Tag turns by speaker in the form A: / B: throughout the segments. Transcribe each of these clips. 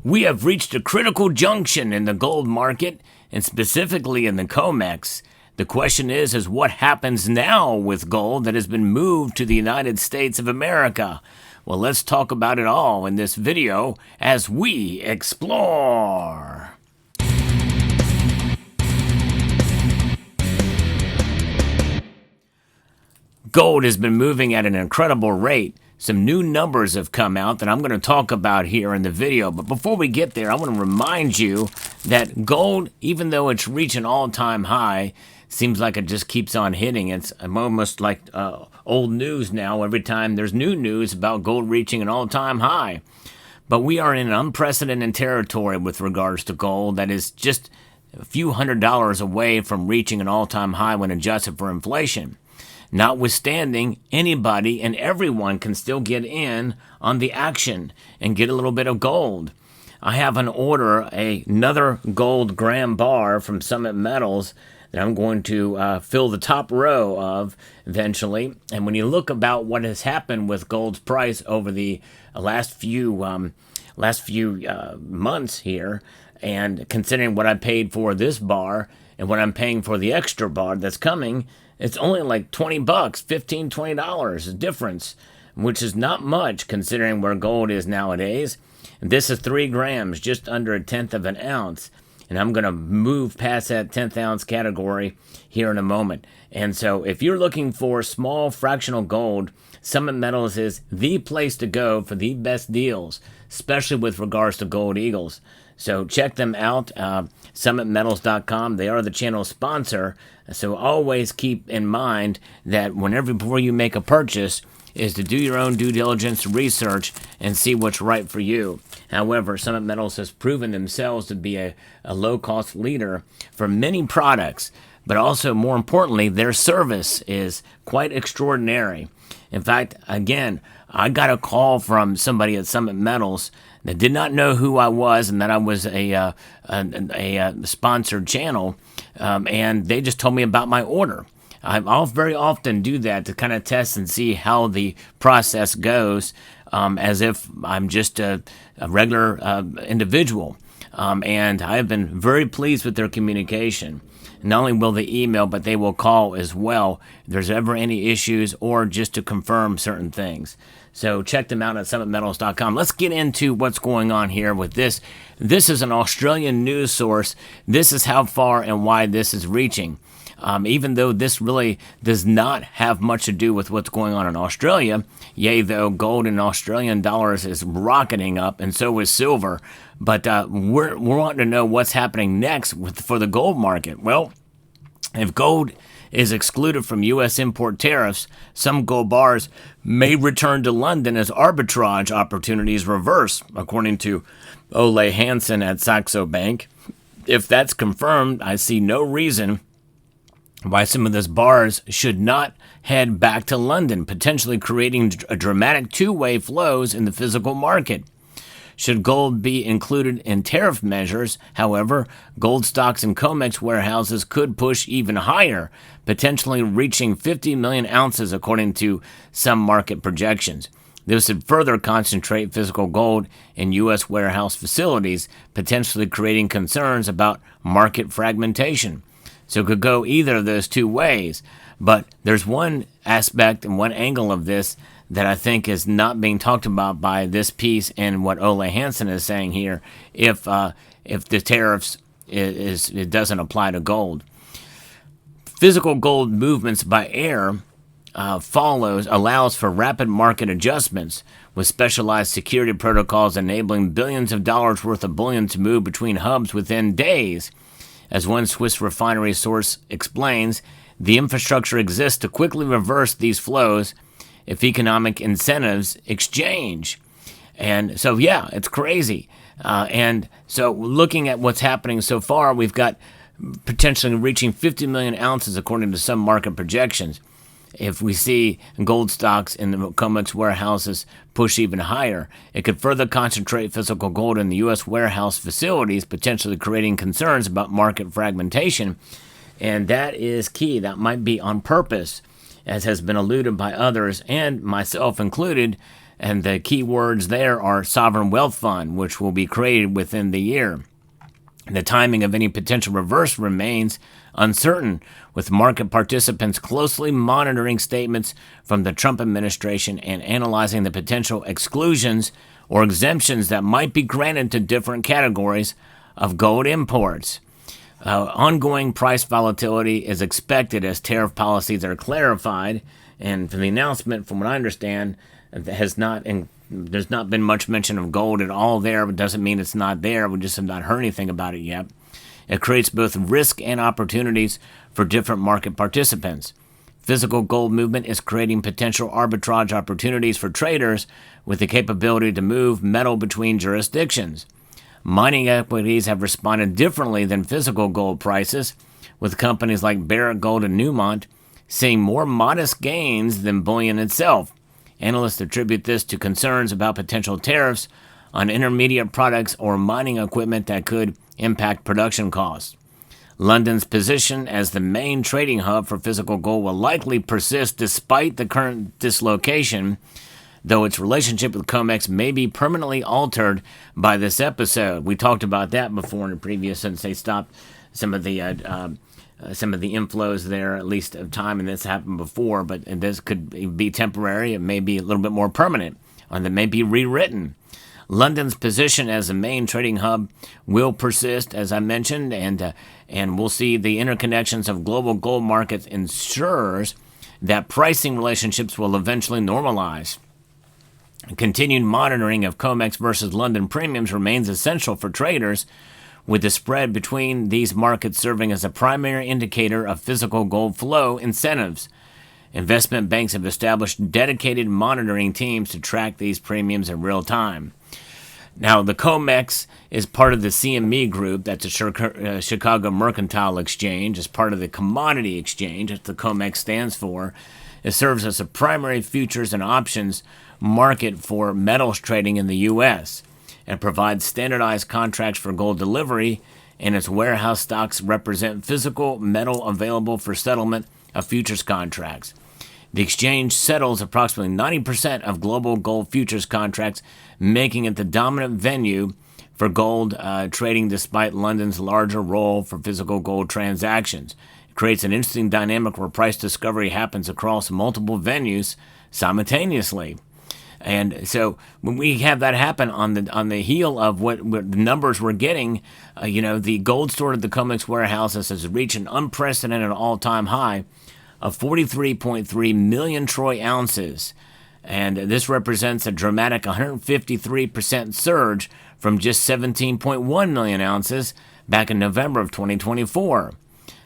A: We have reached a critical junction in the gold market, and specifically in the COMEX. The question is what happens now with gold that has been moved to the United States of America? Well, let's talk about it all in this video as we explore. Gold has been moving at an incredible rate. Some new numbers have come out that I'm going to talk about here in the video. But before we get there, I want to remind you that gold, even though it's reached an all-time high, seems like it just keeps on hitting. It's almost like old news now. Every time there's new news about gold reaching an all-time high. But we are in an unprecedented territory with regards to gold that is just a few $100s away from reaching an all-time high when adjusted for inflation. Notwithstanding, anybody and everyone can still get in on the action and get a little bit of gold. I have an order, another gold gram bar from Summit Metals that I'm going to fill the top row of eventually. And when you look about what has happened with gold's price over the last few months here, and considering what I paid for this bar and what I'm paying for the extra bar that's coming, it's only like $20, $15, $20 difference, which is not much considering where gold is nowadays. And this is 3 grams, just under a tenth of an ounce. And I'm going to move past that 10th ounce category here in a moment. And so if you're looking for small fractional gold, Summit Metals is the place to go for the best deals, especially with regards to Gold Eagles. So check them out, summitmetals.com. They are the channel sponsor. So always keep in mind that before you make a purchase is to do your own due diligence research and see what's right for you. However, Summit Metals has proven themselves to be a low-cost leader for many products, but also, more importantly, their service is quite extraordinary. In fact, again, I got a call from somebody at Summit Metals that did not know who I was and that I was a sponsored channel, and they just told me about my order. I'll very often do that to kind of test and see how the process goes, as if I'm just a regular individual. And I have been very pleased with their communication. Not only will they email, but they will call as well if there's ever any issues or just to confirm certain things. So check them out at summitmetals.com. Let's get into what's going on here with this. This is an Australian news source. This is how far and wide this is reaching. Even though this really does not have much to do with what's going on in Australia, yea, though gold in Australian dollars is rocketing up, and so is silver. But we're wanting to know what's happening next for the gold market. Well, if gold is excluded from U.S. import tariffs, some gold bars may return to London as arbitrage opportunities reverse, according to Ole Hansen at Saxo Bank. If that's confirmed, I see no reason why some of those bars should not head back to London, potentially creating a dramatic two-way flows in the physical market. Should gold be included in tariff measures, however, gold stocks in COMEX warehouses could push even higher, potentially reaching 50 million ounces according to some market projections. This would further concentrate physical gold in U.S. warehouse facilities, potentially creating concerns about market fragmentation. So it could go either of those two ways. But there's one aspect and one angle of this that I think is not being talked about by this piece and what Ole Hansen is saying here if the tariffs it doesn't apply to gold. Physical gold movements by air allows for rapid market adjustments with specialized security protocols enabling billions of dollars worth of bullion to move between hubs within days. As one Swiss refinery source explains, the infrastructure exists to quickly reverse these flows if economic incentives exchange. And so, yeah, it's crazy. And so looking at what's happening so far, we've got potentially reaching 50 million ounces according to some market projections. If we see gold stocks in the COMEX warehouses push even higher, it could further concentrate physical gold in the U.S. warehouse facilities, potentially creating concerns about market fragmentation. And that is key. That might be on purpose, as has been alluded by others, and myself included, And the key words there are sovereign wealth fund, which will be created within the year. The timing of any potential reverse remains uncertain, with market participants closely monitoring statements from the Trump administration and analyzing the potential exclusions or exemptions that might be granted to different categories of gold imports. Ongoing price volatility is expected as tariff policies are clarified, and from the announcement, from what I understand, there's not been much mention of gold at all there. It doesn't mean it's not there. We just have not heard anything about it yet. It creates both risk and opportunities for different market participants. Physical gold movement is creating potential arbitrage opportunities for traders with the capability to move metal between jurisdictions. Mining equities have responded differently than physical gold prices, with companies like Barrick Gold and Newmont seeing more modest gains than bullion itself. Analysts attribute this to concerns about potential tariffs on intermediate products or mining equipment that could impact production costs. London's position as the main trading hub for physical gold will likely persist despite the current dislocation, though its relationship with COMEX may be permanently altered by this episode. We talked about that before in the previous, since they stopped some of the inflows there, at least of time, and this happened before, but this could be temporary. It may be a little bit more permanent, or that may be rewritten. London's position as the main trading hub will persist, as I mentioned, and we'll see the interconnections of global gold markets ensures that pricing relationships will eventually normalize. Continued monitoring of COMEX versus London premiums remains essential for traders, with the spread between these markets serving as a primary indicator of physical gold flow incentives. Investment banks have established dedicated monitoring teams to track these premiums in real time. Now, the COMEX is part of the CME group, that's a Chicago Mercantile Exchange, as part of the Commodity Exchange, that the COMEX stands for. It serves as a primary futures and options market for metals trading in the U.S. It provides standardized contracts for gold delivery, and its warehouse stocks represent physical metal available for settlement of futures contracts. The exchange settles approximately 90% of global gold futures contracts, making it the dominant venue for gold trading despite London's larger role for physical gold transactions. It creates an interesting dynamic where price discovery happens across multiple venues simultaneously. And so when we have that happen on the heel of what the numbers we're getting, the gold stored at the COMEX warehouses has reached an unprecedented all-time high of 43.3 million troy ounces. And this represents a dramatic 153% surge from just 17.1 million ounces back in November of 2024.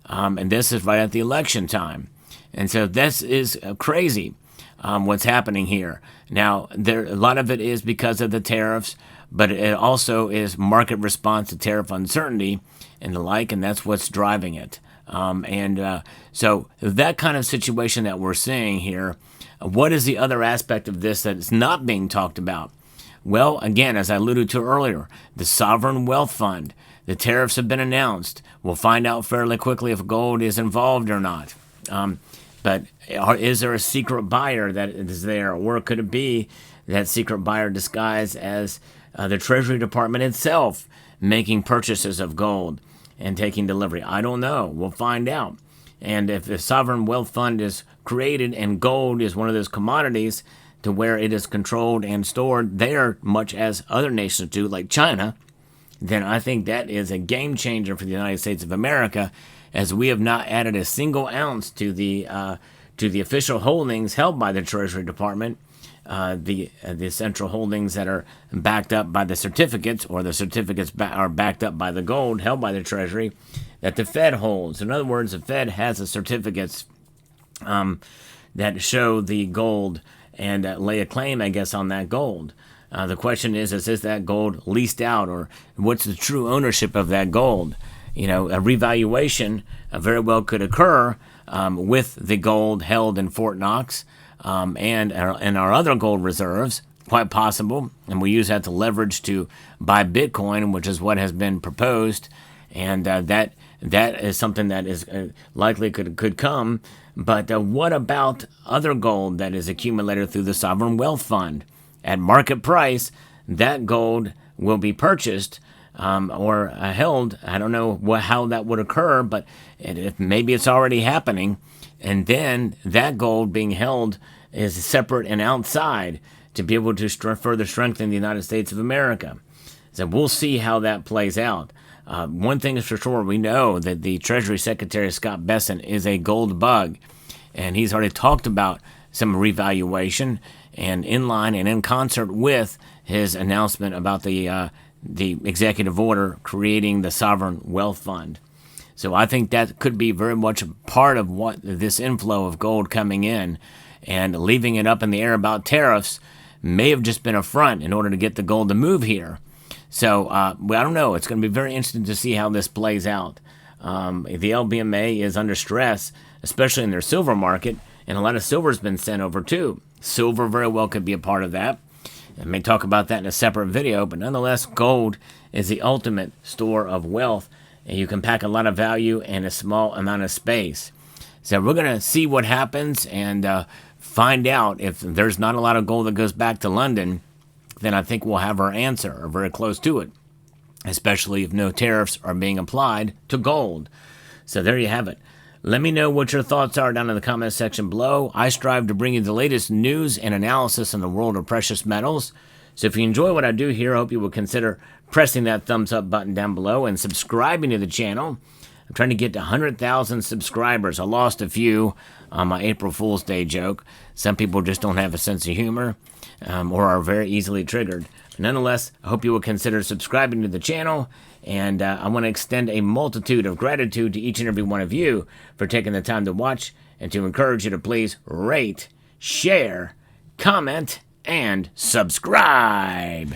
A: And this is right at the election time. And so this is crazy, what's happening here. Now, a lot of it is because of the tariffs, but it also is market response to tariff uncertainty and the like, and that's what's driving it. So that kind of situation that we're seeing here, what is the other aspect of this that is not being talked about? Well, again, as I alluded to earlier, the sovereign wealth fund. The tariffs have been announced. We'll find out fairly quickly if gold is involved or not. But is there a secret buyer that is there? Or could it be that secret buyer disguised as the Treasury Department itself making purchases of gold and taking delivery? I don't know. We'll find out. And if the sovereign wealth fund is created and gold is one of those commodities to where it is controlled and stored there, much as other nations do, like China, then I think that is a game changer for the United States of America, as we have not added a single ounce to the official holdings held by the Treasury Department, the central holdings that are backed up by the certificates, or the certificates are backed up by the gold held by the Treasury that the Fed holds. In other words, the Fed has the certificates that show the gold and lay a claim, I guess, on that gold. The question is that gold leased out, or what's the true ownership of that gold? A revaluation very well could occur with the gold held in Fort Knox and our other gold reserves, quite possible. And we use that to leverage to buy Bitcoin, which is what has been proposed. And that is something that is likely could come. But what about other gold that is accumulated through the Sovereign Wealth Fund? at market price, that gold will be purchased or held. I don't know how that would occur, but maybe it's already happening. And then that gold being held is separate and outside to be able to further strengthen the United States of America. So we'll see how that plays out. One thing is for sure, we know that the Treasury Secretary, Scott Bessent, is a gold bug. And he's already talked about some revaluation, and in line and in concert with his announcement about the executive order creating the Sovereign Wealth Fund. So I think that could be very much a part of what this inflow of gold coming in, and leaving it up in the air about tariffs may have just been a front in order to get the gold to move here. So I don't know. It's going to be very interesting to see how this plays out. The LBMA is under stress, especially in their silver market, and a lot of silver has been sent over too. Silver very well could be a part of that. I may talk about that in a separate video, but nonetheless, gold is the ultimate store of wealth, and you can pack a lot of value in a small amount of space. So we're going to see what happens and find out. If there's not a lot of gold that goes back to London, then I think we'll have our answer, or very close to it, especially if no tariffs are being applied to gold. So there you have it. Let me know what your thoughts are down in the comment section below. I strive to bring you the latest news and analysis in the world of precious metals. So if you enjoy what I do here, I hope you will consider pressing that thumbs up button down below and subscribing to the channel. I'm trying to get to 100,000 subscribers. I lost a few on my April Fool's Day joke. Some people just don't have a sense of humor or are very easily triggered. Nonetheless, I hope you will consider subscribing to the channel, and I want to extend a multitude of gratitude to each and every one of you for taking the time to watch, and to encourage you to please rate, share, comment, and subscribe.